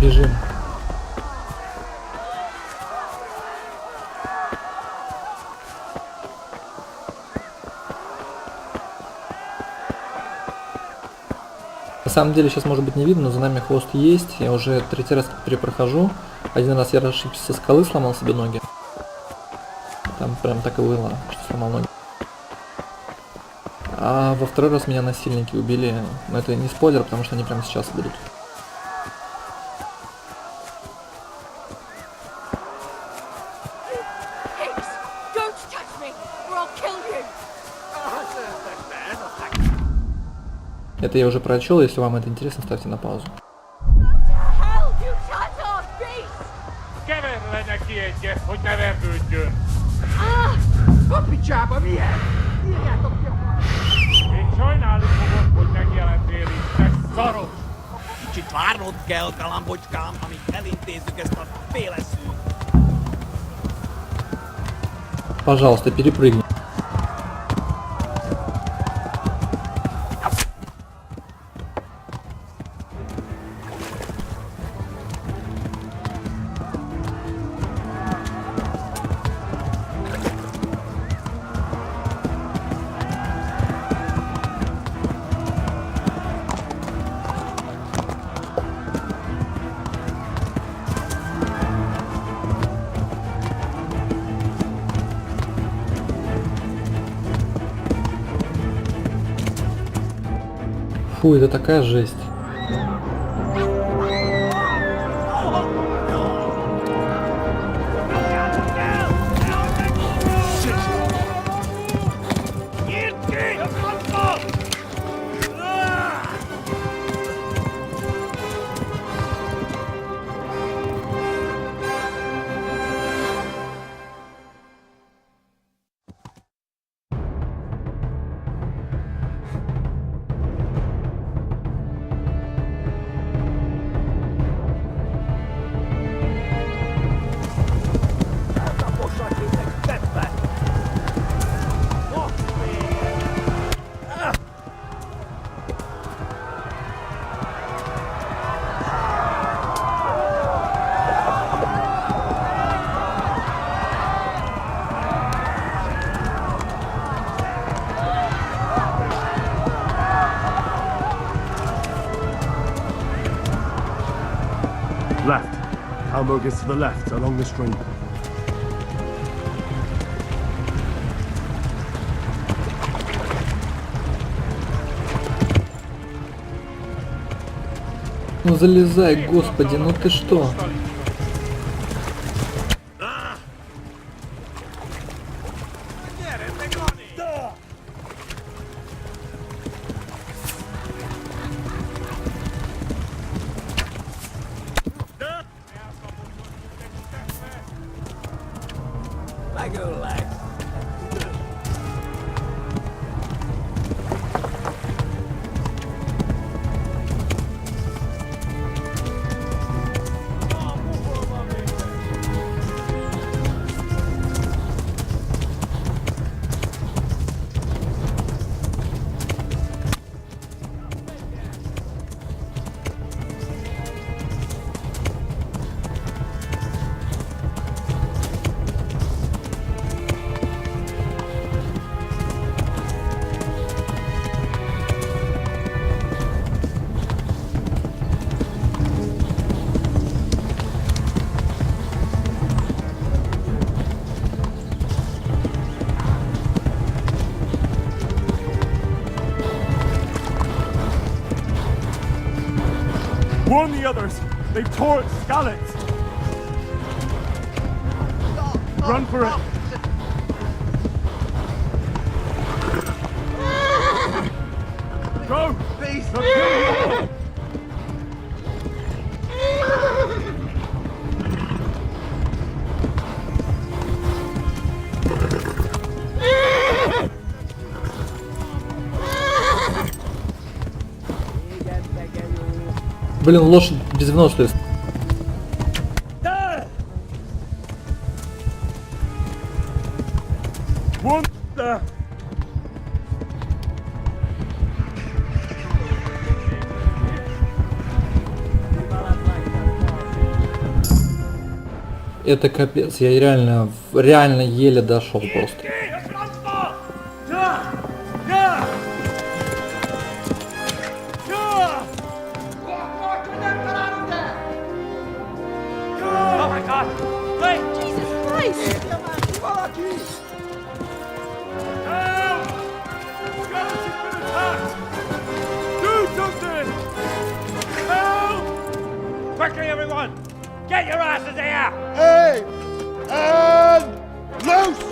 Бежим. На самом деле сейчас может быть не видно, но за нами хвост есть. Я уже третий раз перепрохожу. Один раз я расшибся со скалы, сломал себе ноги. Там прям так и было, что сломал ноги. А во второй раз меня насильники убили. Но это не спойлер, потому что они прямо сейчас будут. Это я уже прочел, если вам это интересно, ставьте на паузу. Kicsit várnod kell, kalambocskám, amíg elintézzük ezt a féleszűt. Пожалуйста, перепрыгни. Фу, это такая жесть. Left. Almo gets to the left, along the stream. Ну залезай, господи, ну ты что? Warn the others! They've tore its scallops! Run for it! Go! Please! Блин, лошадь без выносливости. One there! Это капец, я реально еле дошел просто. Oh my God! Wait! Jesus Christ! Help! Skeleton's been attacked! Do something! Help! Quickly, everyone! Get your asses here! Hey! And loose!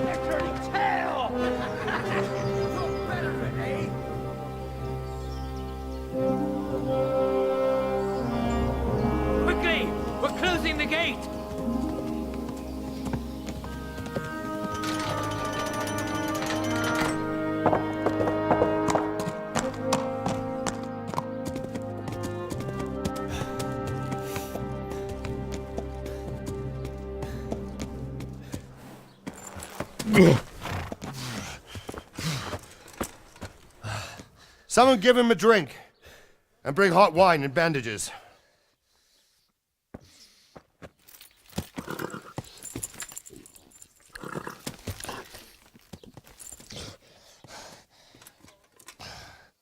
They're turning tail! Quickly! We're closing the gate! Someone give him a drink. And bring hot wine and bandages.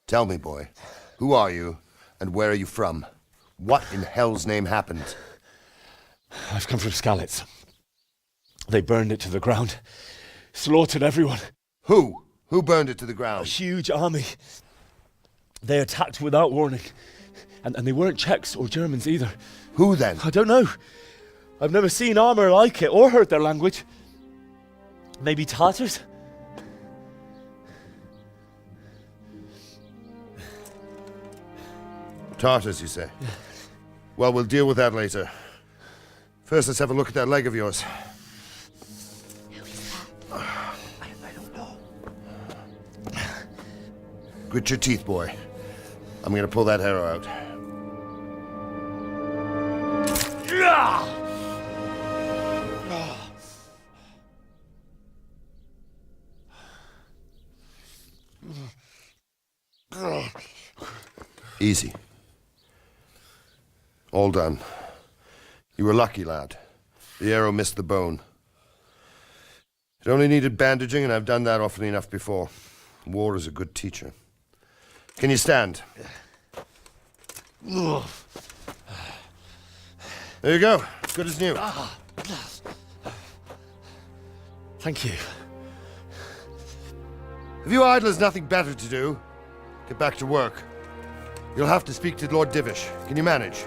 Tell me, boy, who are you and where are you from? What in hell's name happened? I've come from Skalitz. They burned it to the ground, slaughtered everyone. Who? Who burned it to the A ground? huge army. They attacked without warning. And they weren't Czechs or Germans either. Who then? I don't know. I've never seen armor like it or heard their language. Maybe Tatars? Tartars, you say? Well, we'll deal with that later. First, let's have a look at that leg of yours. I don't know. Grit your teeth, boy. I'm gonna pull that arrow out. Easy. All done. You were lucky, lad. The arrow missed the bone. It only needed bandaging, and I've done that often enough before. War is a good teacher. Can you stand? There you go. Good as new. Thank you. If you idlers nothing better to do, get back to work. You'll have to speak to Lord Divish. Can you manage?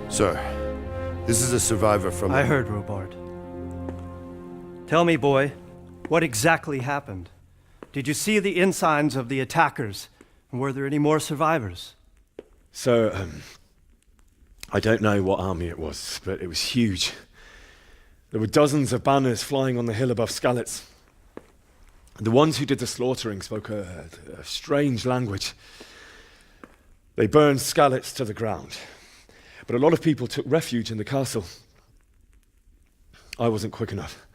Sir, this is a survivor from... I heard, Robard. Tell me, boy, what exactly happened? Did you see the ensigns of the attackers? And were there any more survivors? So, I don't know what army it was, but it was huge. There were dozens of banners flying on the hill above Skalitz. The ones who did the slaughtering spoke a strange language. They burned Skalitz to the ground. But a lot of people took refuge in the castle. I wasn't quick enough.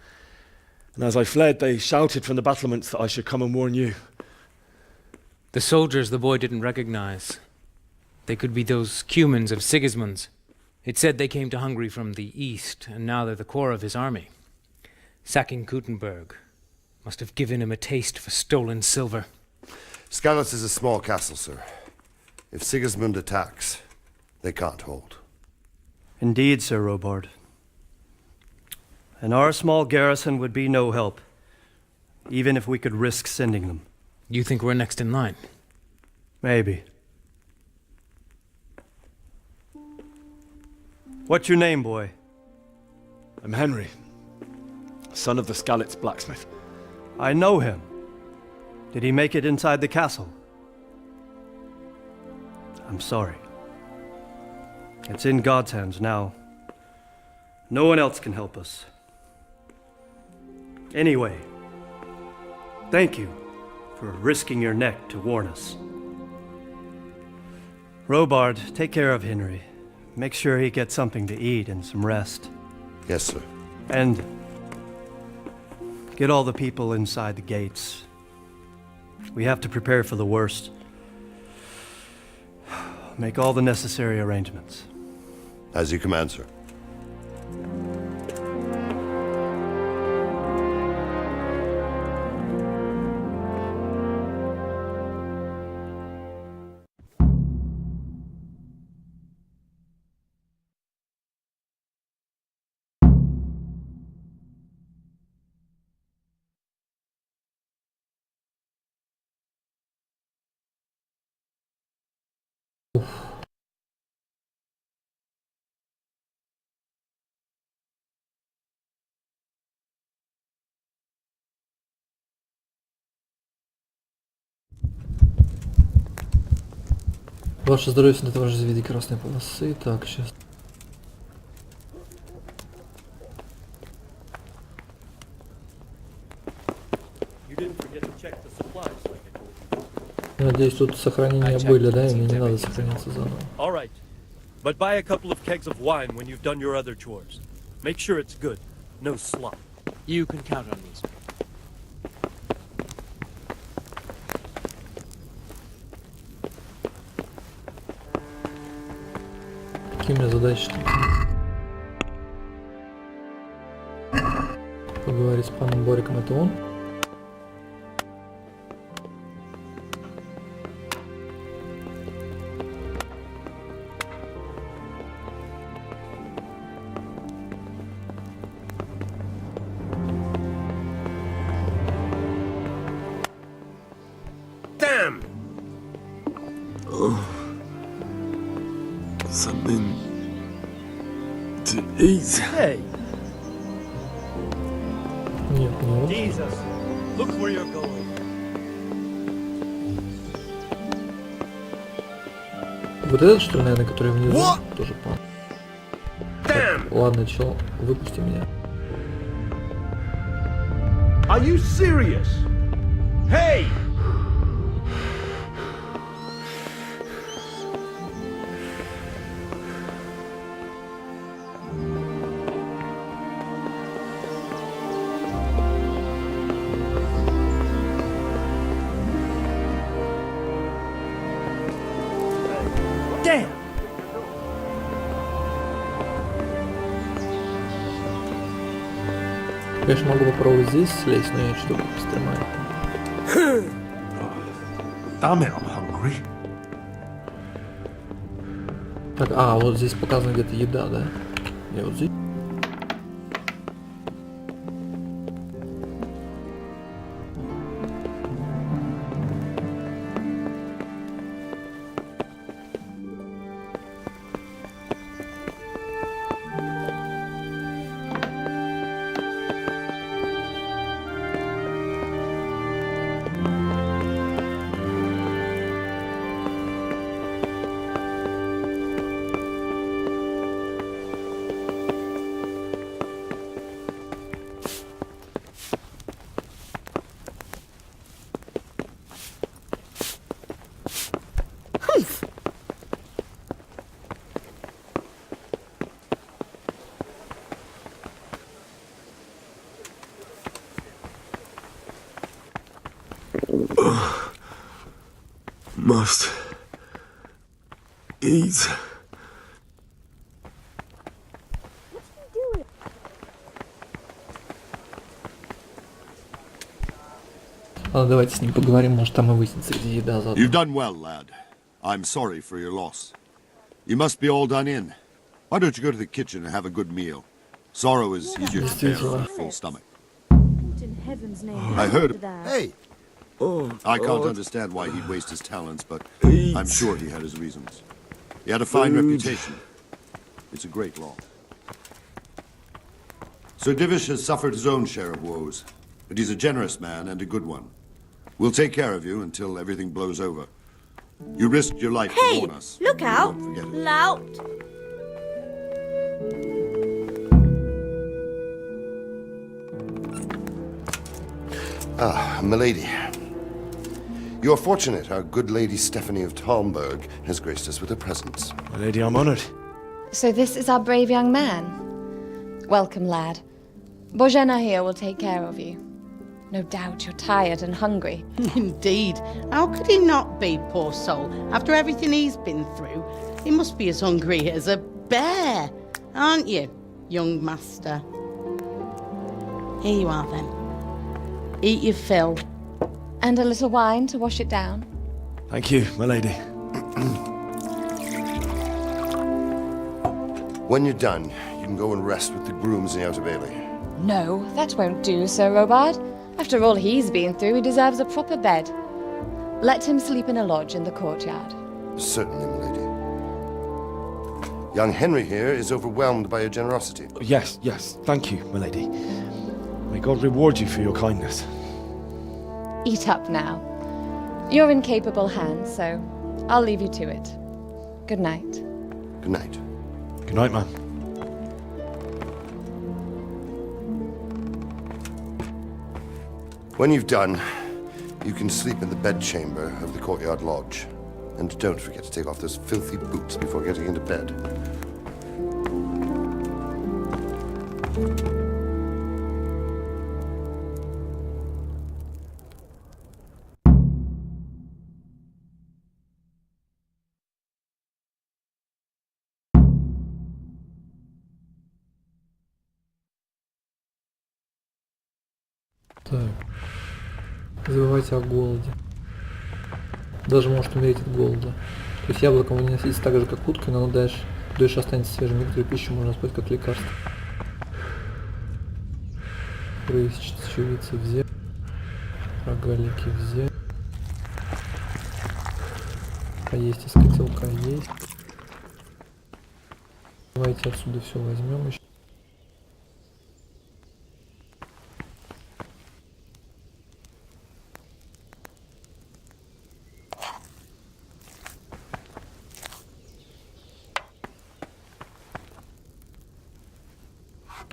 And as I fled, they shouted from the battlements that I should come and warn you. The soldiers the boy didn't recognize. They could be those Cumans of Sigismund's. It said they came to Hungary from the east, and now they're the core of his army. Sacking Gutenberg must have given him a taste for stolen silver. Skalitz is a small castle, sir. If Sigismund attacks, they can't hold. Indeed, Sir Robard. And our small garrison would be no help, even if we could risk sending them. You think we're next in line? Maybe. What's your name, boy? I'm Henry, son of the Skalitz blacksmith. I know him. Did he make it inside the castle? I'm sorry. It's in God's hands now. No one else can help us. Anyway, thank you for risking your neck to warn us. Robard, take care of Henry. Make sure he gets something to eat and some rest. Yes, sir. And get all the people inside the gates. We have to prepare for the worst. Make all the necessary arrangements. As you command, sir. Ваше здоровье всегда ваше в виде красной полосы. Так, сейчас. Надеюсь, тут сохранения были, да, и мне не надо сохраняться заново. All right. But buy a couple of kegs of wine when you've done your other chores. Make sure it's good. No slop. You can count on me, sir. Какие у меня задачи? Поговорить с паном Бориком, это он? Damn! Something to eat. Hey, Нет, не он. Jesus. Look where you're going. Вот этот, что ли, наверное, который внизу? What? Тоже пан. Damn! Ладно, чел, выпусти меня. Are you serious? Hey! Damn! Конечно, могу попробовать здесь слезть, но я что-то постремаю. Damn it, I'm hungry. Так, вот здесь показана где-то еда, да? Я вот здесь. Must eat. Ладно, давайте с ним поговорим, может там и выяснится, где еда заодно. You've done well, lad. I'm sorry for your loss. You must be all done in. Why don't you go to the kitchen and have a good meal? Sorrow is easier to bear on a full stomach. What in heaven's name I heard. happened to that? Hey! Oh, I can't God. understand why he'd waste his talents, but Eat. I'm sure he had his reasons. He had a fine Food. reputation. It's a great loss. Sir Divish has suffered his own share of woes, but he's a generous man and a good one. We'll take care of you until everything blows over. You risked your life to Hey, warn us. look We out! won't forget it. Lout! Ah, milady. You're fortunate our good lady Stephanie of Talmberg has graced us with her presence. My lady, I'm honoured. So this is our brave young man. Welcome, lad. Bojena here will take care of you. No doubt you're tired and hungry. Indeed. How could he not be, poor soul? After everything he's been through, he must be as hungry as a bear, aren't you, young master? Here you are, then. Eat your fill. And a little wine to wash it down. Thank you, my lady. When you're done, you can go and rest with the grooms in the Outer Bailey. No, that won't do, Sir Robard. After all he's been through, he deserves a proper bed. Let him sleep in a lodge in the courtyard. Certainly, milady. Young Henry here is overwhelmed by your generosity. Yes, yes, thank you, my lady. May God reward you for your kindness. Eat up now. You're in capable hands, so I'll leave you to it. Good night. Good night. Good night, ma'am. When you've done, you can sleep in the bedchamber of the courtyard lodge. And don't forget to take off those filthy boots before getting into bed. Так. Не забывайте о голоде. Даже может умереть от голода. То есть яблоком вы не носите так же, как уткой, но оно дольше останется свежим. Некоторые пищу можно использовать как лекарство. Рысь, чечевицы взять. Рогалики взять. Поесть из котелка есть. Давайте отсюда все возьмем еще.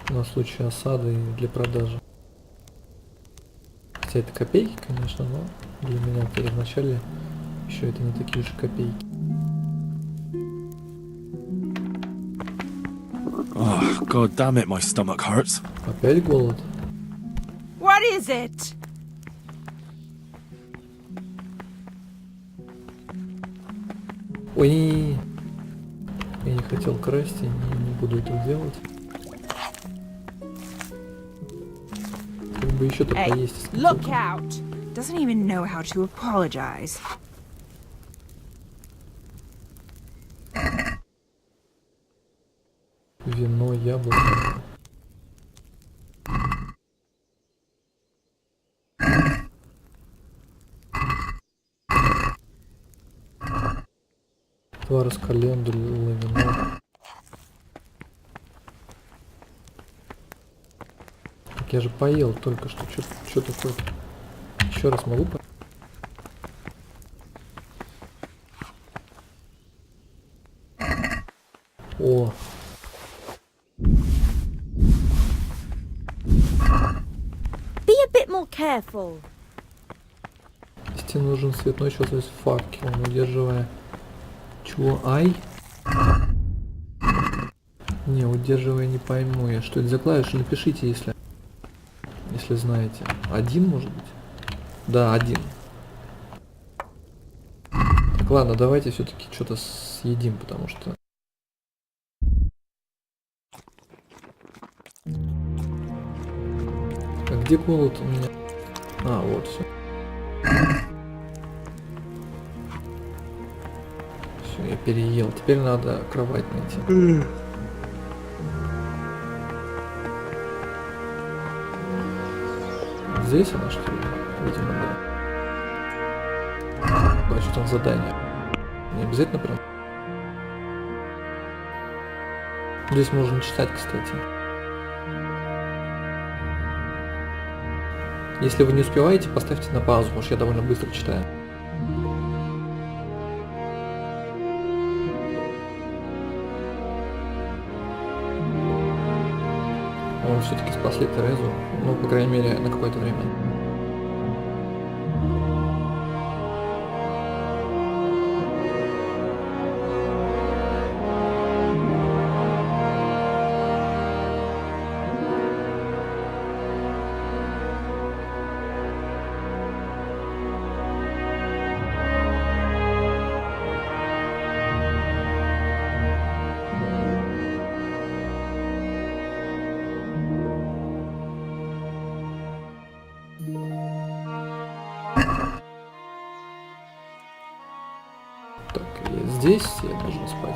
На случай осады и для продажи. Хотя это копейки, конечно, но для меня вначале еще это не такие уж копейки. Oh, God damn it, my stomach hurts. Опять голод? What is it? Ой, не-не-не. Я не хотел красть и не буду этого делать. Как бы еще-то Hey, поесть. look out! Doesn't even know how to apologize. Вино, яблоко. Твар из календулы, вино. Так я же поел только что. Что такое? Еще раз могу по... О! Be a bit more careful. Если нужен цветной щелк с факелом, удерживая... Чего? Ай? Не, удерживая не пойму я. Что это за клавиши? Напишите, если знаете. 1, может быть? Да, 1. Так, ладно, давайте все-таки что-то съедим, потому что... А где голод у меня? А, вот все. Все, я переел. Теперь надо кровать найти. Здесь она, что ли? Видимо, да. Да, что там задание? Не обязательно прям. Здесь можно читать, кстати. Если вы не успеваете, поставьте на паузу, потому что я довольно быстро читаю. Он все-таки спасли Терезу, ну, по крайней мере, на какое-то время. Здесь я должен спать.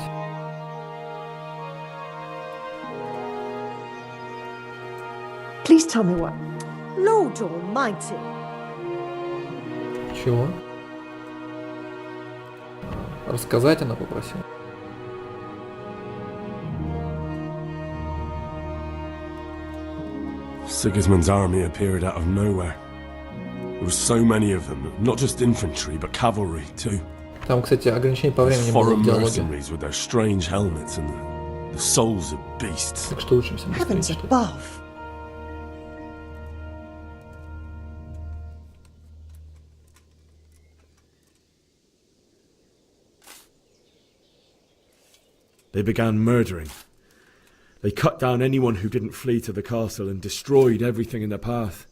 Please tell me what. Lord Almighty. Чего? Рассказать она попросила. Sigismund's army appeared out of nowhere. There were so many of them, not just infantry, but cavalry too. Там, кстати, ограничений по времени было в Foreign диалоге. mercenaries with their strange helmets and the souls of beasts. Так что учимся быстрее. Heavens above. They began murdering. They cut down anyone who didn't flee to the castle and destroyed everything in their path.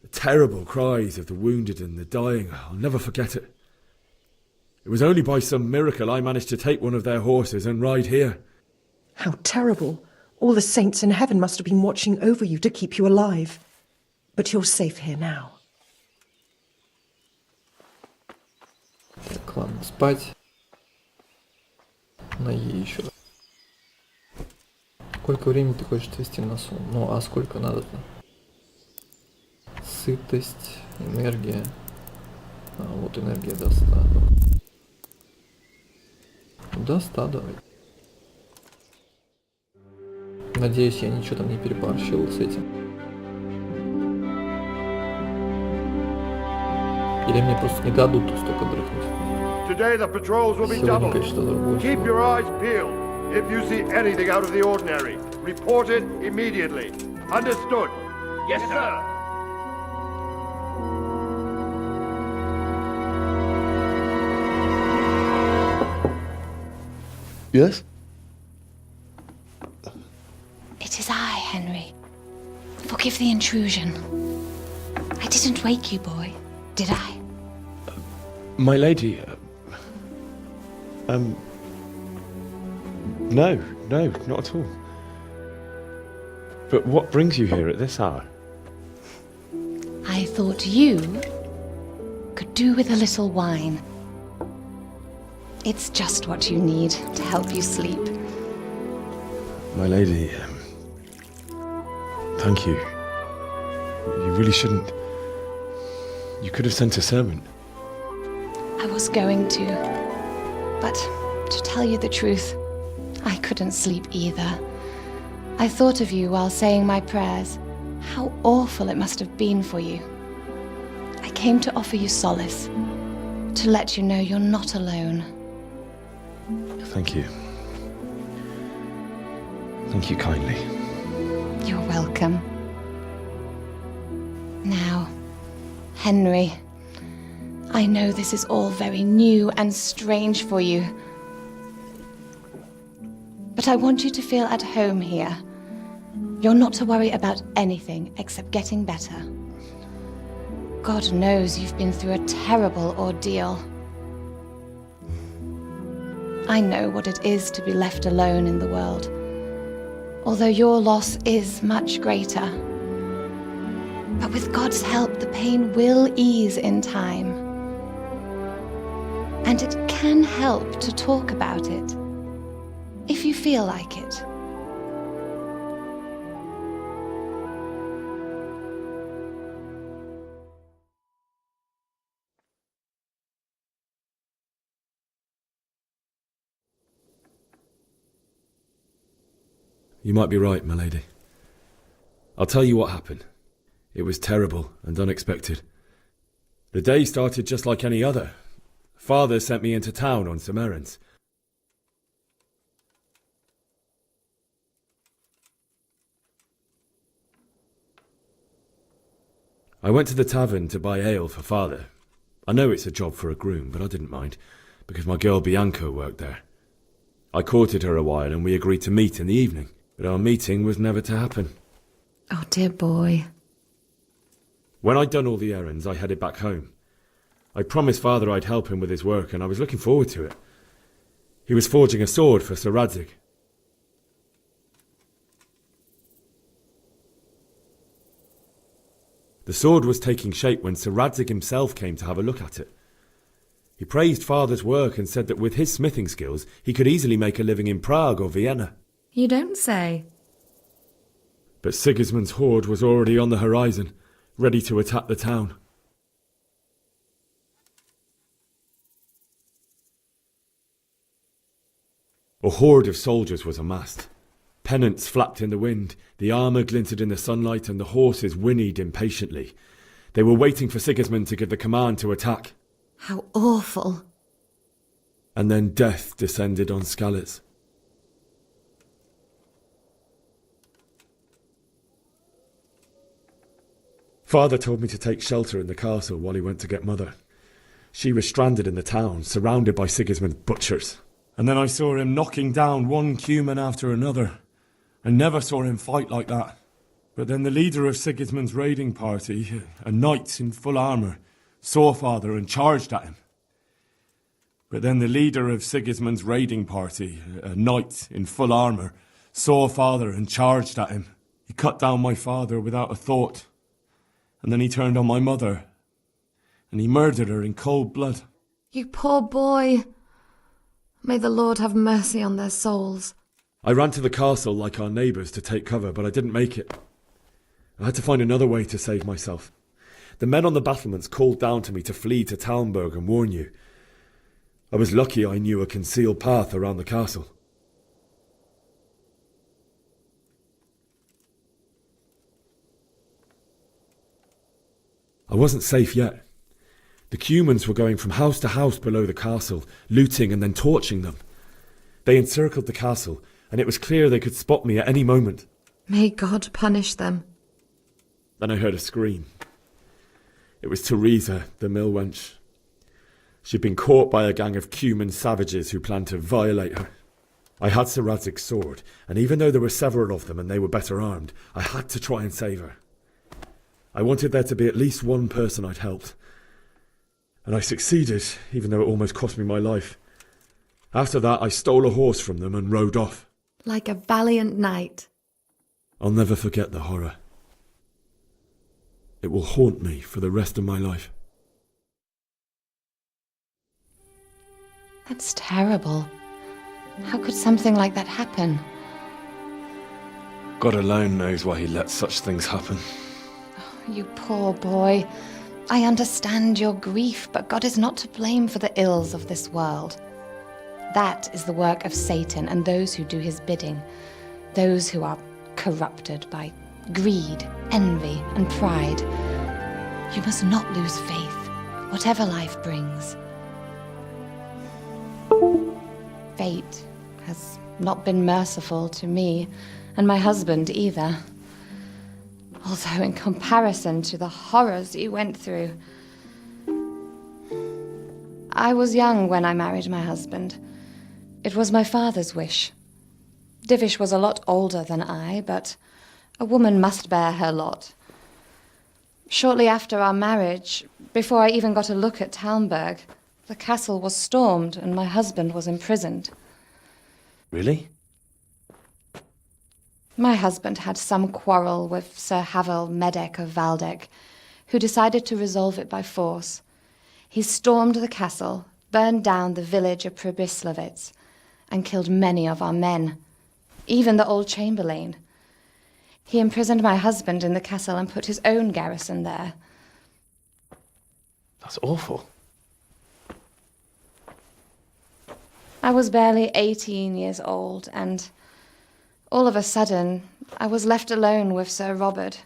The terrible cries of the wounded and the dying, I'll never forget it. It was only by some miracle I managed to take one of their horses and ride here. How terrible. All the saints in heaven must have been watching over you to keep you alive. But you're safe here now. Так, ладно, спать. На Е еще. Сколько времени ты хочешь отвести на сон? Ну, а сколько надо-то? Сытость, энергия. А, вот энергия до 100. До 100 давай. Надеюсь, я ничего там не переборщил с этим. Или мне просто не дадут столько дрыхнуть. Today the patrols will be Сегодня, doubled. конечно, больше. Keep your eyes peeled. If you see anything out of the ordinary, report it immediately. Understood? Yes, sir. Yes? It is I, Henry. Forgive the intrusion. I didn't wake you, boy, did I? My lady, no, not at all. But what brings you here at this hour? I thought you could do with a little wine. It's just what you need to help you sleep. My lady, thank you. You really shouldn't. You could have sent a servant. I was going to, but to tell you the truth, I couldn't sleep either. I thought of you while saying my prayers. How awful it must have been for you. I came to offer you solace, to let you know you're not alone. Thank you. Thank you kindly. You're welcome. Now, Henry, I know this is all very new and strange for you, but I want you to feel at home here. You're not to worry about anything except getting better. God knows you've been through a terrible ordeal. I know what it is to be left alone in the world, although your loss is much greater. But with God's help, the pain will ease in time. And it can help to talk about it, if you feel like it. You might be right, my lady. I'll tell you what happened. It was terrible and unexpected. The day started just like any other. Father sent me into town on some errands. I went to the tavern to buy ale for Father. I know it's a job for a groom, but I didn't mind, because my girl Bianca worked there. I courted her a while and we agreed to meet in the evening, but our meeting was never to happen. Oh, dear boy. When I'd done all the errands, I headed back home. I promised Father I'd help him with his work, and I was looking forward to it. He was forging a sword for Sir Radzig. The sword was taking shape when Sir Radzig himself came to have a look at it. He praised Father's work and said that with his smithing skills, he could easily make a living in Prague or Vienna. You don't say. But Sigismund's horde was already on the horizon, ready to attack the town. A horde of soldiers was amassed. Pennants flapped in the wind, the armour glinted in the sunlight, and the horses whinnied impatiently. They were waiting for Sigismund to give the command to attack. How awful. And then death descended on Skalitz. Father told me to take shelter in the castle while he went to get Mother. She was stranded in the town, surrounded by Sigismund's butchers. And then I saw him knocking down one Cuman after another. I never saw him fight like that. But then the leader of Sigismund's raiding party, a knight in full armour, saw Father and charged at him. But then the leader of Sigismund's raiding party, a knight in full armour, saw Father and charged at him. He cut down my father without a thought. And then he turned on my mother. And he murdered her in cold blood. You poor boy. May the Lord have mercy on their souls. I ran to the castle like our neighbours to take cover, but I didn't make it. I had to find another way to save myself. The men on the battlements called down to me to flee to Talmberg and warn you. I was lucky I knew a concealed path around the castle. I wasn't safe yet. The Cumans were going from house to house below the castle, looting and then torching them. They encircled the castle, and it was clear they could spot me at any moment. May God punish them. Then I heard a scream. It was Teresa, the mill wench. She'd been caught by a gang of Cuman savages who planned to violate her. I had Sir Radzig's sword, and even though there were several of them and they were better armed, I had to try and save her. I wanted there to be at least one person I'd helped. And I succeeded, even though it almost cost me my life. After that, I stole a horse from them and rode off. Like a valiant knight. I'll never forget the horror. It will haunt me for the rest of my life. That's terrible. How could something like that happen? God alone knows why he lets such things happen. You poor boy. I understand your grief, but God is not to blame for the ills of this world. That is the work of Satan and those who do his bidding, those who are corrupted by greed, envy, and pride. You must not lose faith, whatever life brings. Fate has not been merciful to me, and my husband either. Although in comparison to the horrors you went through. I was young when I married my husband. It was my father's wish. Divish was a lot older than I, but a woman must bear her lot. Shortly after our marriage, before I even got a look at Talmberg, the castle was stormed and my husband was imprisoned. Really? My husband had some quarrel with Sir Havel Medek of Valdek, who decided to resolve it by force. He stormed the castle, burned down the village of Pribyslavitz, and killed many of our men, even the old chamberlain. He imprisoned my husband in the castle and put his own garrison there. That's awful. I was barely 18 years old, and all of a sudden, I was left alone with Sir Robert.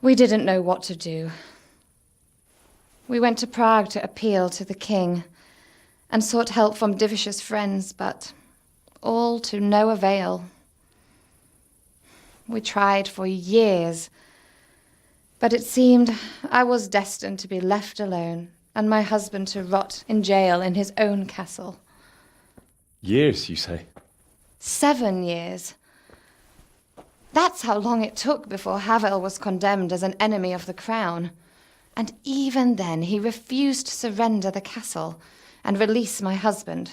We didn't know what to do. We went to Prague to appeal to the king and sought help from Divish's friends, but all to no avail. We tried for years, but it seemed I was destined to be left alone and my husband to rot in jail in his own castle. Years, you say? 7 years. That's how long it took before Havel was condemned as an enemy of the crown. And even then he refused to surrender the castle and release my husband.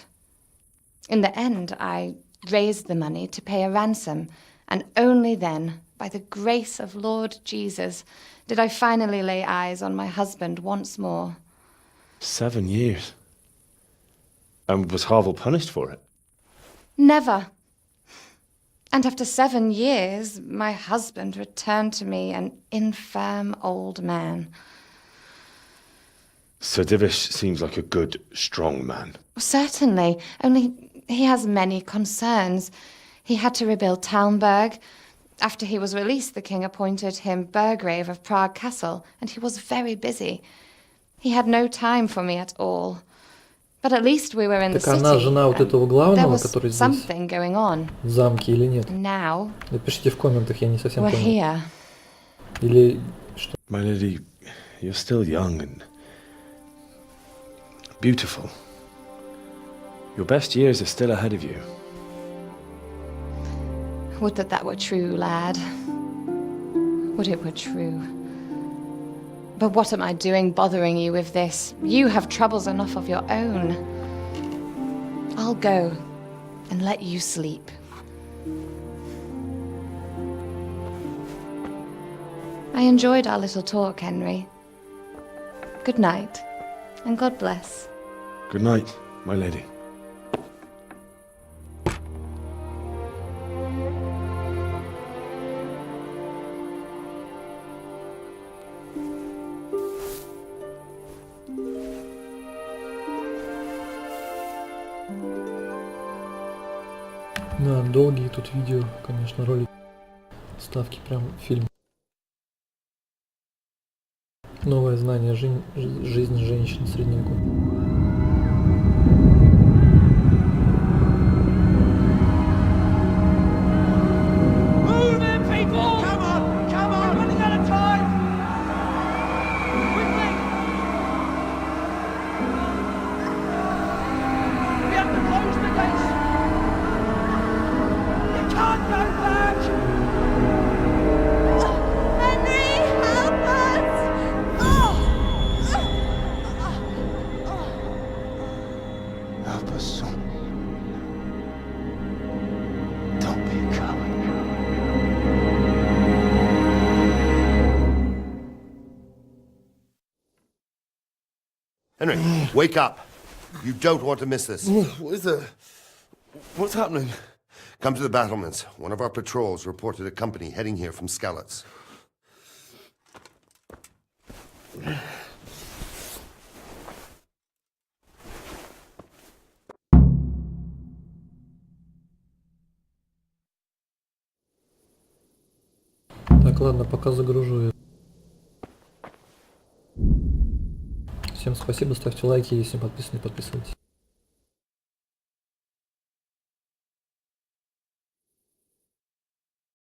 In the end, I raised the money to pay a ransom, and only then, by the grace of Lord Jesus, did I finally lay eyes on my husband once more. 7 years. And was Harville punished for it? Never. And after 7 years, my husband returned to me an infirm old man. Sir Divish seems like a good, strong man. Certainly, only he has many concerns. He had to rebuild Talmberg. After he was released, the king appointed him Burgrave of Prague Castle, and he was very busy. He had no time for me at all. But at least we were in the Так city. она жена вот этого There главного, was который здесь something going on. в замке или нет? Now Напишите в комментах, я не совсем we're понял. here. Или что? My lady, you're still young and beautiful. Your best years are still ahead of you. Would that that were true, lad. Would it were true. But what am I doing bothering you with this? You have troubles enough of your own. I'll go and let you sleep. I enjoyed our little talk, Henry. Good night, and God bless. Good night, my lady. Да, долгие тут видео, конечно, ролики. Ставки прям фильм. Новое знание жизни женщин средневековья. Move in, people! Come on! Come on! We're running out of time! Quickly! We have to close the gates! You can't go back! Henry, help us! Help us, son. Don't be a coward. Henry, wake up. You don't want to miss this. What is it? What's happening? Come to the battlements. One of our patrols reported a company heading here from Skalitz. Так, ладно, пока загружу это. Всем спасибо, ставьте лайки, если подписаны, подписывайтесь.